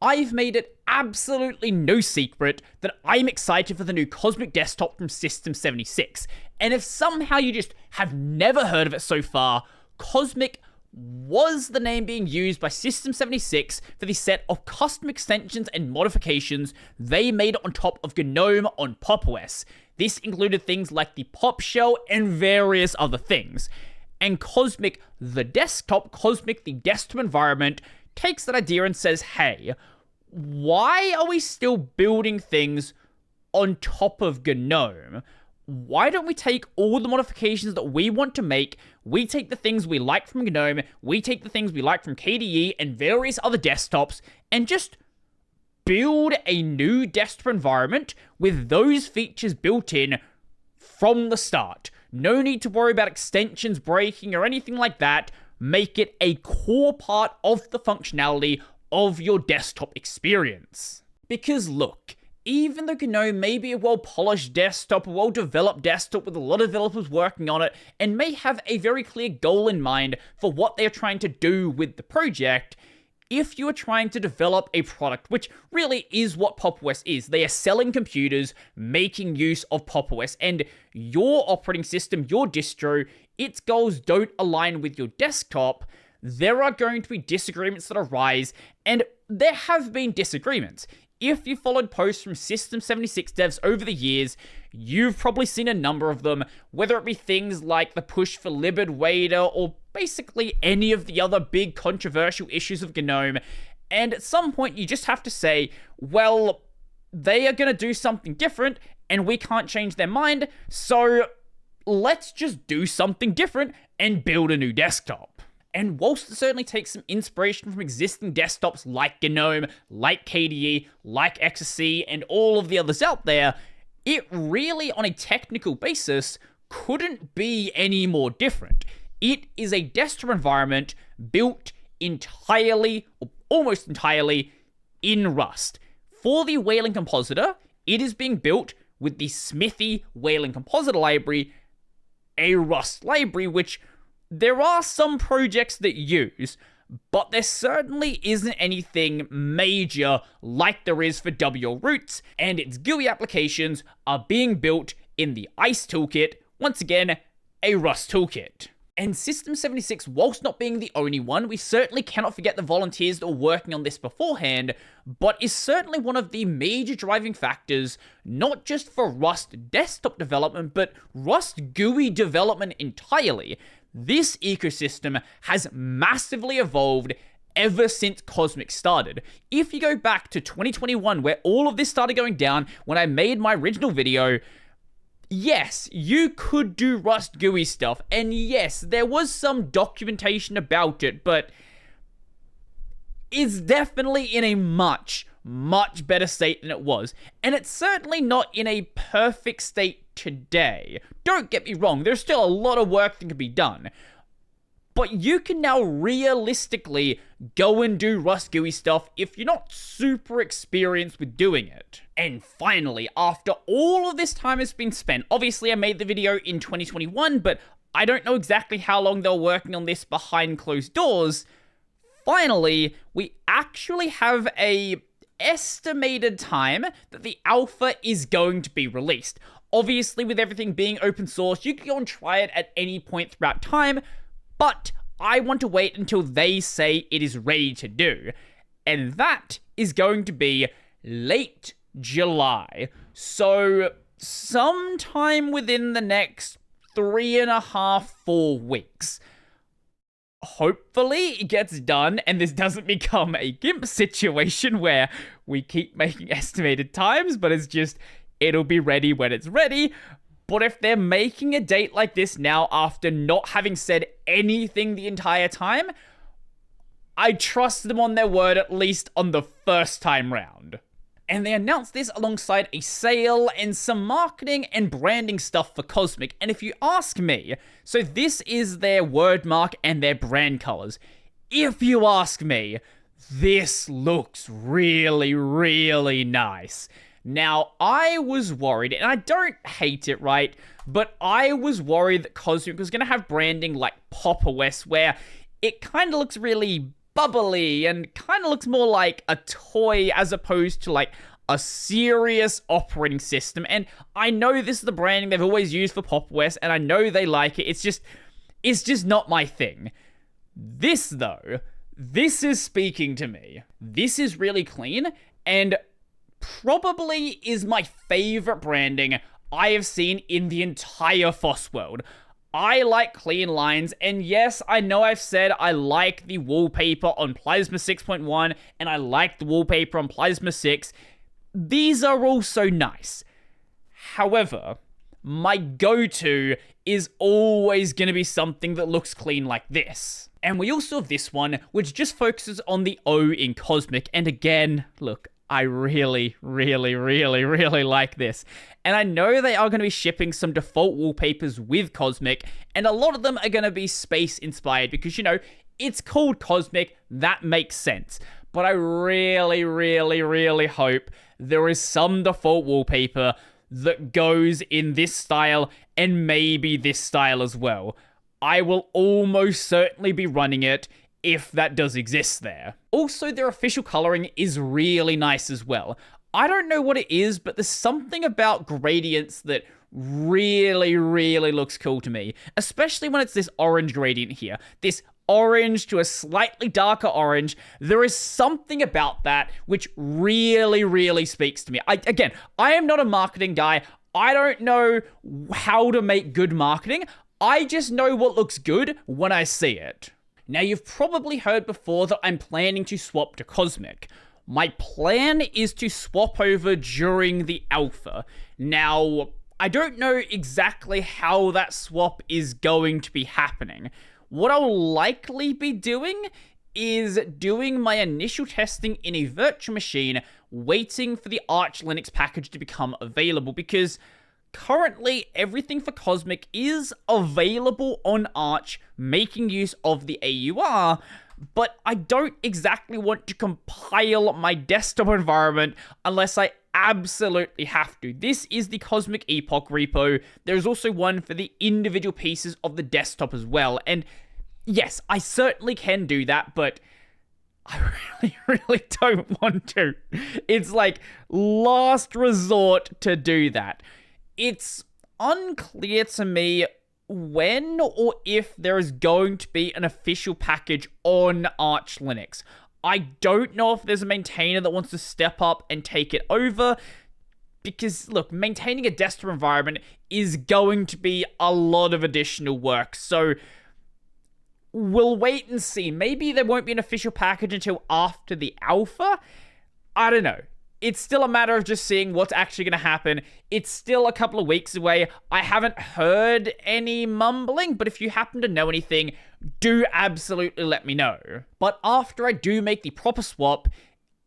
I've made it absolutely no secret that I'm excited for the new Cosmic desktop from System 76. And if somehow you just have never heard of it so far, Cosmic was the name being used by System 76 for the set of custom extensions and modifications they made on top of GNOME on Pop! OS. This included things like the Pop Shell and various other things. And Cosmic, the desktop, Cosmic, the desktop environment, takes that idea and says, hey, why are we still building things on top of GNOME? Why don't we take all the modifications that we want to make, we take the things we like from GNOME, we take the things we like from KDE and various other desktops, and just build a new desktop environment with those features built in from the start. No need to worry about extensions breaking or anything like that. Make it a core part of the functionality of your desktop experience. Because look, even though GNOME may be a well-polished desktop, a well-developed desktop with a lot of developers working on it, and may have a very clear goal in mind for what they're trying to do with the project, if you are trying to develop a product, which really is what Pop! OS is, they are selling computers, making use of Pop! OS, and your operating system, your distro, its goals don't align with your desktop, there are going to be disagreements that arise, and there have been disagreements. If you followed posts from System 76 devs over the years, you've probably seen a number of them, whether it be things like the push for libwader or basically any of the other big controversial issues of GNOME. And at some point, you just have to say, well, they are going to do something different, and we can't change their mind, so let's just do something different and build a new desktop. And whilst it certainly takes some inspiration from existing desktops like GNOME, like KDE, like XSC, and all of the others out there, it really, on a technical basis, couldn't be any more different. It is a desktop environment built entirely, or almost entirely, in Rust. For the Wayland Compositor, it is being built with the Smithy Wayland Compositor library, a Rust library which there are some projects that use, but there certainly isn't anything major like there is for WL Roots, and its GUI applications are being built in the ICE toolkit, once again, a Rust toolkit. And System 76, whilst not being the only one, we certainly cannot forget the volunteers that were working on this beforehand, but is certainly one of the major driving factors, not just for Rust desktop development, but Rust GUI development entirely. This ecosystem has massively evolved ever since Cosmic started. If you go back to 2021, where all of this started going down, when I made my original video, yes, you could do Rust GUI stuff, and yes, there was some documentation about it, but it's definitely in a much better state than it was. And it's certainly not in a perfect state today. Don't get me wrong, there's still a lot of work that can be done. But you can now realistically go and do Rust GUI stuff if you're not super experienced with doing it. And finally, after all of this time has been spent, obviously I made the video in 2021, but I don't know exactly how long they were working on this behind closed doors. Finally, we actually have a estimated time that the alpha is going to be released. Obviously, with everything being open source, you can go and try it at any point throughout time, but I want to wait until they say it is ready to do. And that is going to be late July. So, sometime within the next 3.5, 4 weeks. Hopefully it gets done and this doesn't become a GIMP situation where we keep making estimated times, but it's just, it'll be ready when it's ready. But if they're making a date like this now after not having said anything the entire time, I trust them on their word at least on the first time round. And they announced this alongside a sale and some marketing and branding stuff for Cosmic. And if you ask me, so this is their word mark and their brand colors. If you ask me, this looks really, really nice. Now, I was worried, and I don't hate it, right? But I was worried that Cosmic was going to have branding like Pop! OS, where it kind of looks really bubbly and kind of looks more like a toy as opposed to like a serious operating system. And I know this is the branding they've always used for Pop! OS, and I know they like it. It's just not my thing. This, though, this is speaking to me. This is really clean, and probably is my favorite branding I have seen in the entire FOSS world. I like clean lines, and yes, I know I've said I like the wallpaper on Plasma 6.1, and I like the wallpaper on Plasma 6. These are also nice. However, my go-to is always going to be something that looks clean like this. And we also have this one, which just focuses on the O in Cosmic, and again, look, I really, really, really, really like this. And I know they are going to be shipping some default wallpapers with Cosmic, and a lot of them are going to be space-inspired because, you know, it's called Cosmic, that makes sense. But I really, really, really hope there is some default wallpaper that goes in this style and maybe this style as well. I will almost certainly be running it if that does exist there. Also, their official coloring is really nice as well. I don't know what it is, but there's something about gradients that really, really looks cool to me, especially when it's this orange gradient here. This orange to a slightly darker orange. There is something about that which really, really speaks to me. Again, I am not a marketing guy. I don't know how to make good marketing. I just know what looks good when I see it. Now, you've probably heard before that I'm planning to swap to Cosmic. My plan is to swap over during the alpha. Now, I don't know exactly how that swap is going to be happening. What I'll likely be doing is doing my initial testing in a virtual machine, waiting for the Arch Linux package to become available, because currently everything for Cosmic is available on Arch, making use of the AUR, but I don't exactly want to compile my desktop environment unless I absolutely have to. This is the Cosmic Epoch repo. There's also one for the individual pieces of the desktop as well. And yes, I certainly can do that, but I really, really don't want to. It's like last resort to do that. It's unclear to me when or if there is going to be an official package on Arch Linux. I don't know if there's a maintainer that wants to step up and take it over, because, look, maintaining a desktop environment is going to be a lot of additional work, so we'll wait and see. Maybe there won't be an official package until after the alpha? I don't know. It's still a matter of just seeing what's actually going to happen. It's still a couple of weeks away. I haven't heard any mumbling, but if you happen to know anything, do absolutely let me know. But after I do make the proper swap,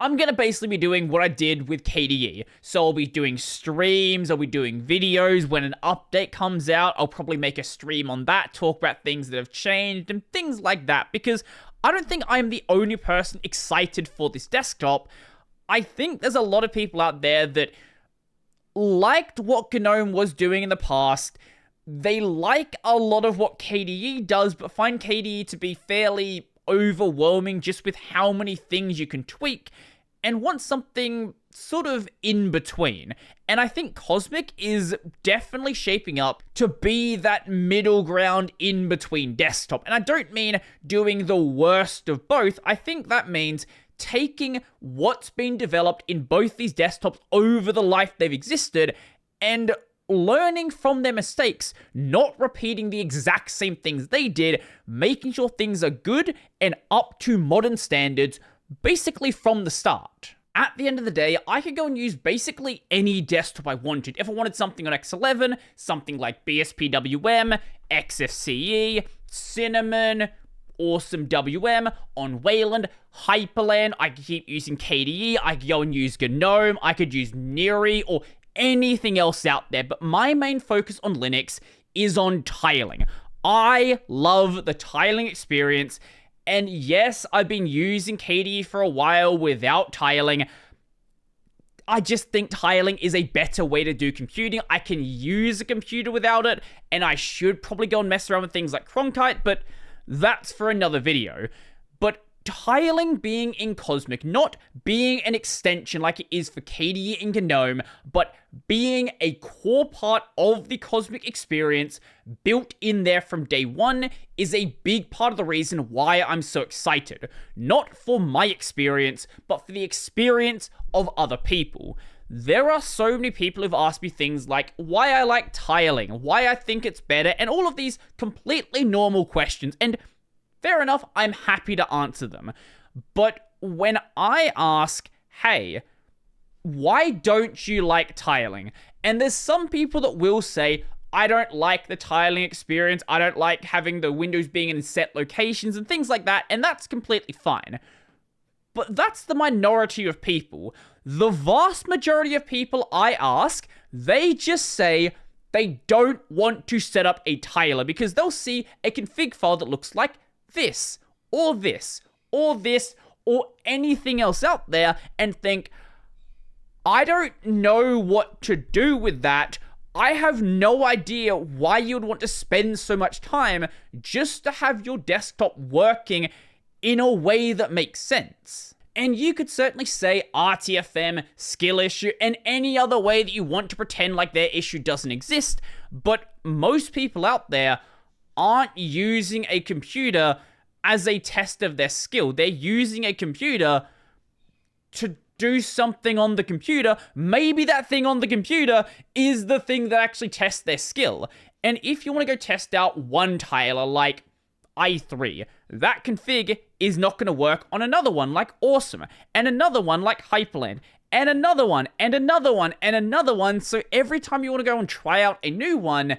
I'm going to basically be doing what I did with KDE. So I'll be doing streams, I'll be doing videos. When an update comes out, I'll probably make a stream on that, talk about things that have changed and things like that, because I don't think I'm the only person excited for this desktop. I think there's a lot of people out there that liked what GNOME was doing in the past. They like a lot of what KDE does, but find KDE to be fairly overwhelming just with how many things you can tweak, and want something sort of in between. And I think Cosmic is definitely shaping up to be that middle ground in between desktop. And I don't mean doing the worst of both. I think that means taking what's been developed in both these desktops over the life they've existed and learning from their mistakes, not repeating the exact same things they did, making sure things are good and up to modern standards, basically from the start. At the end of the day, I could go and use basically any desktop I wanted. If I wanted something on X11, something like BSPWM, XFCE, Cinnamon, Awesome WM, on Wayland, Hyperland, I could keep using KDE, I could go and use GNOME, I could use Neri, or anything else out there, but my main focus on Linux is on tiling. I love the tiling experience, and yes, I've been using KDE for a while without tiling. I just think tiling is a better way to do computing. I can use a computer without it, and I should probably go and mess around with things like Cronkite, but that's for another video. But tiling being in Cosmic, not being an extension like it is for KDE and GNOME, but being a core part of the Cosmic experience built in there from day one is a big part of the reason why I'm so excited. Not for my experience, but for the experience of other people. There are so many people who've asked me things like why I like tiling, why I think it's better, and all of these completely normal questions, and fair enough, I'm happy to answer them. But when I ask, hey, why don't you like tiling? And there's some people that will say, I don't like the tiling experience, I don't like having the windows being in set locations and things like that, and that's completely fine. But that's the minority of people. The vast majority of people I ask, they just say they don't want to set up a tiler because they'll see a config file that looks like this, or this, or this, or anything else out there and think, I don't know what to do with that. I have no idea why you would want to spend so much time just to have your desktop working in a way that makes sense. And you could certainly say RTFM, skill issue, and any other way that you want to pretend like their issue doesn't exist, but most people out there aren't using a computer as a test of their skill. They're using a computer to do something on the computer. Maybe that thing on the computer is the thing that actually tests their skill. And if you want to go test out one tiler like i3, that config is not going to work on another one like Awesome, and another one like Hyperland, and another one, and another one, and another one. So every time you want to go and try out a new one,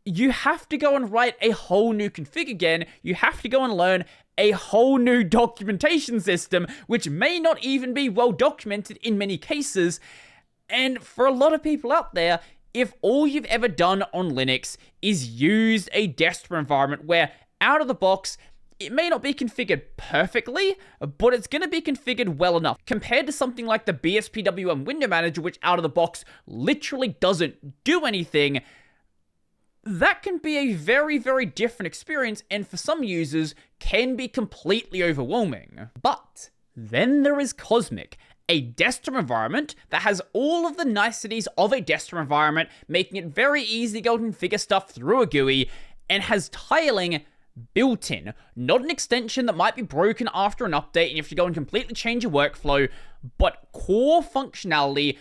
you have to go and write a whole new config again. You have to go and learn a whole new documentation system, which may not even be well documented in many cases. And for a lot of people out there, if all you've ever done on Linux is use a desktop environment where out of the box, it may not be configured perfectly, but it's going to be configured well enough. Compared to something like the BSPWM window manager, which out of the box literally doesn't do anything, that can be a very, very different experience, and for some users, can be completely overwhelming. But then there is Cosmic, a desktop environment that has all of the niceties of a desktop environment, making it very easy to go and configure stuff through a GUI, and has tiling built in. Not an extension that might be broken after an update and you have to go and completely change your workflow, but core functionality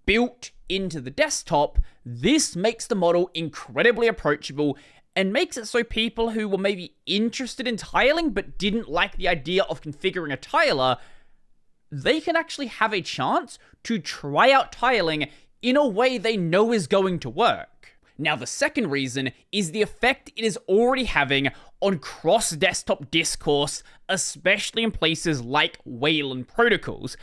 built into the desktop. This makes the model incredibly approachable and makes it so people who were maybe interested in tiling but didn't like the idea of configuring a tiler, they can actually have a chance to try out tiling in a way they know is going to work. Now, the second reason is the effect it is already having on cross-desktop discourse, especially in places like Wayland protocols.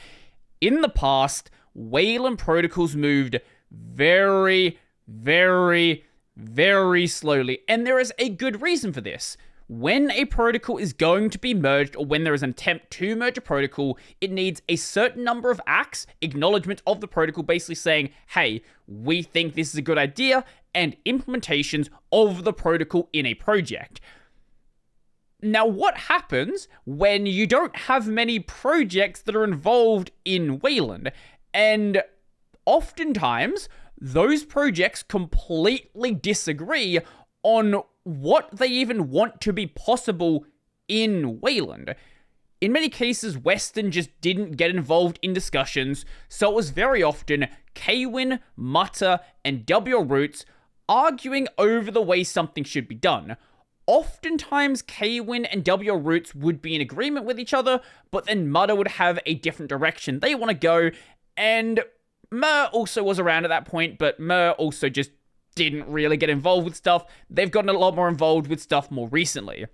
In the past, Wayland protocols moved very, very, very slowly, and there is a good reason for this. When a protocol is going to be merged, or when there is an attempt to merge a protocol, it needs a certain number of acts, acknowledgement of the protocol, basically saying, hey, we think this is a good idea, and implementations of the protocol in a project. Now, what happens when you don't have many projects that are involved in Wayland? And oftentimes, those projects completely disagree on what they even want to be possible in Wayland. In many cases, Western just didn't get involved in discussions, so it was very often Kwin, Mutter, and WRoots arguing over the way something should be done. Oftentimes, Kwin and WRoots would be in agreement with each other, but then Mutter would have a different direction they want to go, and Mer also was around at that point, but Mer also just didn't really get involved with stuff. They've gotten a lot more involved with stuff more recently.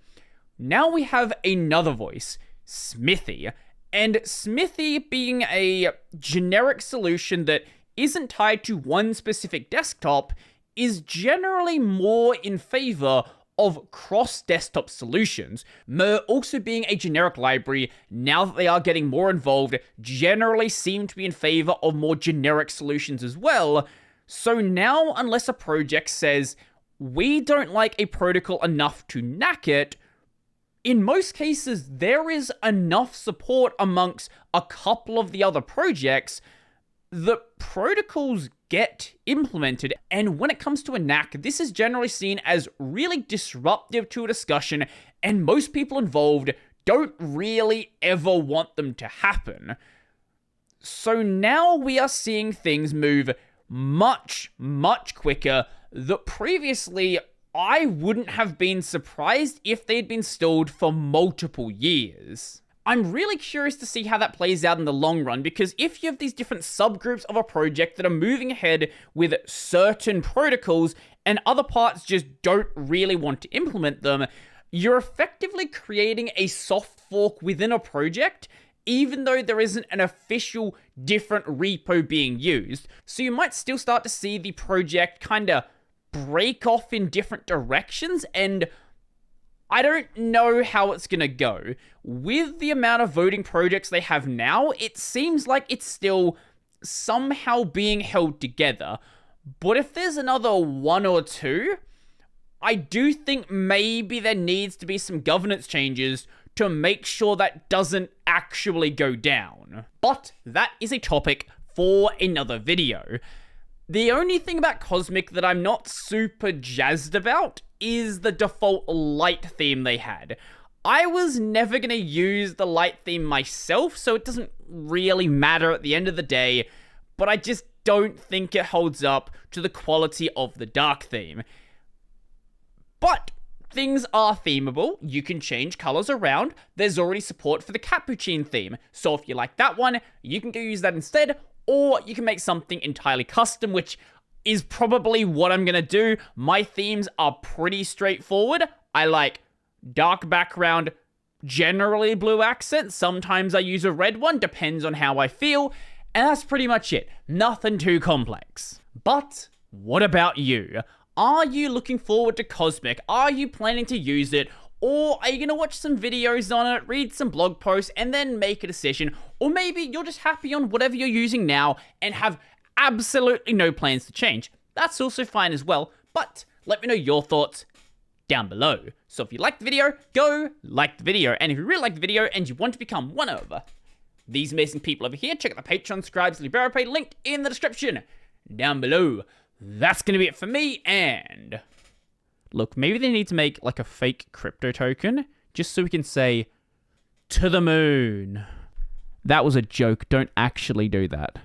Now we have another voice, Smithy. And Smithy being a generic solution that isn't tied to one specific desktop is generally more in favor of cross-desktop solutions. Mer also being a generic library, now that they are getting more involved, generally seem to be in favor of more generic solutions as well. So now, unless a project says, we don't like a protocol enough to knack it, in most cases, there is enough support amongst a couple of the other projects that protocols get implemented. And when it comes to a knack, this is generally seen as really disruptive to a discussion, and most people involved don't really ever want them to happen. So now we are seeing things move much, much quicker that previously I wouldn't have been surprised if they'd been stalled for multiple years. I'm really curious to see how that plays out in the long run, because if you have these different subgroups of a project that are moving ahead with certain protocols and other parts just don't really want to implement them, you're effectively creating a soft fork within a project, even though there isn't an official different repo being used. So you might still start to see the project kind of break off in different directions, and I don't know how it's going to go. With the amount of voting projects they have now, it seems like it's still somehow being held together. But if there's another one or two, I do think maybe there needs to be some governance changes to make sure that doesn't actually go down. But that is a topic for another video. The only thing about Cosmic that I'm not super jazzed about is the default light theme they had. I was never going to use the light theme myself, so it doesn't really matter at the end of the day, but I just don't think it holds up to the quality of the dark theme. But things are themable. You can change colors around. There's already support for the Capuchin theme, so if you like that one, you can go use that instead, or you can make something entirely custom, which is probably what I'm going to do. My themes are pretty straightforward. I like dark background, generally blue accent. Sometimes I use a red one, depends on how I feel. And that's pretty much it. Nothing too complex. But what about you? Are you looking forward to Cosmic? Are you planning to use it? Or are you going to watch some videos on it, read some blog posts, and then make a decision? Or maybe you're just happy on whatever you're using now and have absolutely no plans to change. That's also fine as well, but let me know your thoughts down below. So if you liked the video, go like the video. And if you really like the video and you want to become one of these amazing people over here, check out the Patreon, Scribes, Libero Pay, linked in the description down below. That's going to be it for me, and look, maybe they need to make like a fake crypto token just so we can say, to the moon. That was a joke. Don't actually do that.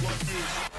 Like this.